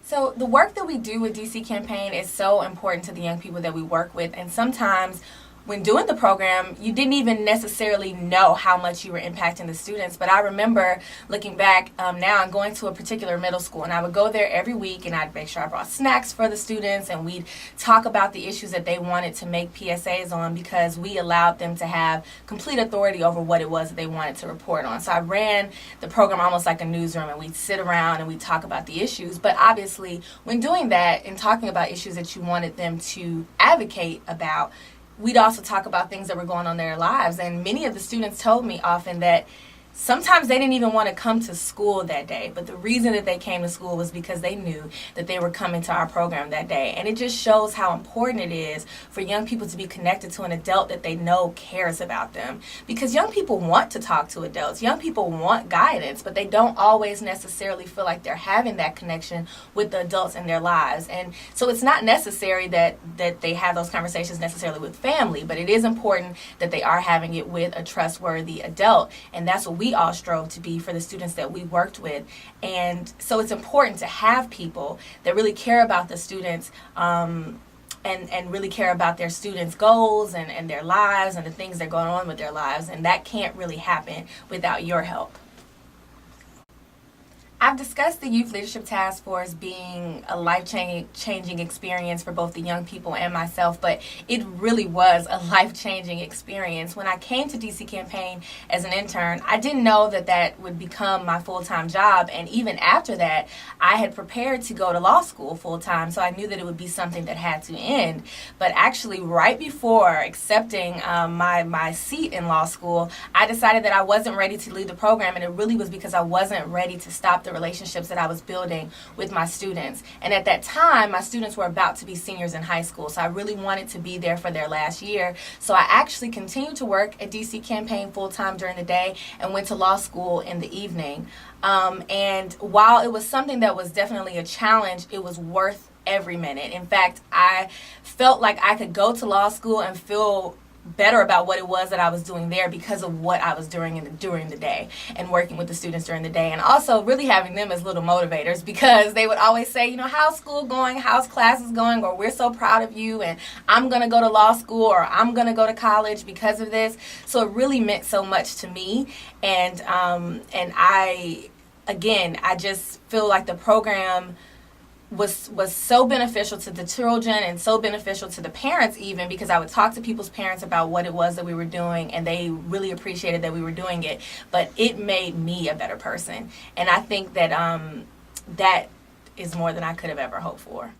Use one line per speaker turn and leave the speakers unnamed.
So the work that we do with DC Campaign is so important to the young people that we work with, and sometimes when doing the program, you didn't even necessarily know how much you were impacting the students. But I remember looking back now and going to a particular middle school, and I would go there every week, and I'd make sure I brought snacks for the students, and we'd talk about the issues that they wanted to make PSAs on, because we allowed them to have complete authority over what it was that they wanted to report on. So I ran the program almost like a newsroom, and we'd sit around and we'd talk about the issues. But obviously, when doing that and talking about issues that you wanted them to advocate about, we'd also talk about things that were going on in their lives. And many of the students told me often that sometimes they didn't even want to come to school that day, but the reason that they came to school was because they knew that they were coming to our program that day. And it just shows how important it is for young people to be connected to an adult that they know cares about them. Because young people want to talk to adults. Young people want guidance, but they don't always necessarily feel like they're having that connection with the adults in their lives. And so it's not necessary that they have those conversations necessarily with family, but it is important that they are having it with a trustworthy adult. And that's what we all strove to be for the students that we worked with. And so it's important to have people that really care about the students and really care about their students' goals and their lives and the things that are going on with their lives. And that can't really happen without your help. I've discussed the Youth Leadership Task Force being a life-changing experience for both the young people and myself, but it really was a life-changing experience. When I came to DC Campaign as an intern, I didn't know that that would become my full-time job, and even after that, I had prepared to go to law school full-time, so I knew that it would be something that had to end. But actually, right before accepting my seat in law school, I decided that I wasn't ready to leave the program, and it really was because I wasn't ready to stop the relationships that I was building with my students. And at that time, my students were about to be seniors in high school, so I really wanted to be there for their last year. So I actually continued to work at DC Campaign full-time during the day and went to law school in the evening. And while it was something that was definitely a challenge, it was worth every minute. In fact, I felt like I could go to law school and feel better about what it was that I was doing there because of what I was doing during the day and working with the students during the day, and also really having them as little motivators, because they would always say, you know, how's school going, how's classes going, or we're so proud of you, and I'm going to go to law school, or I'm going to go to college because of this. So it really meant so much to me, and I just feel like the program was so beneficial to the children and so beneficial to the parents, even because I would talk to people's parents about what it was that we were doing, and they really appreciated that we were doing it. But it made me a better person, and I think that that is more than I could have ever hoped for.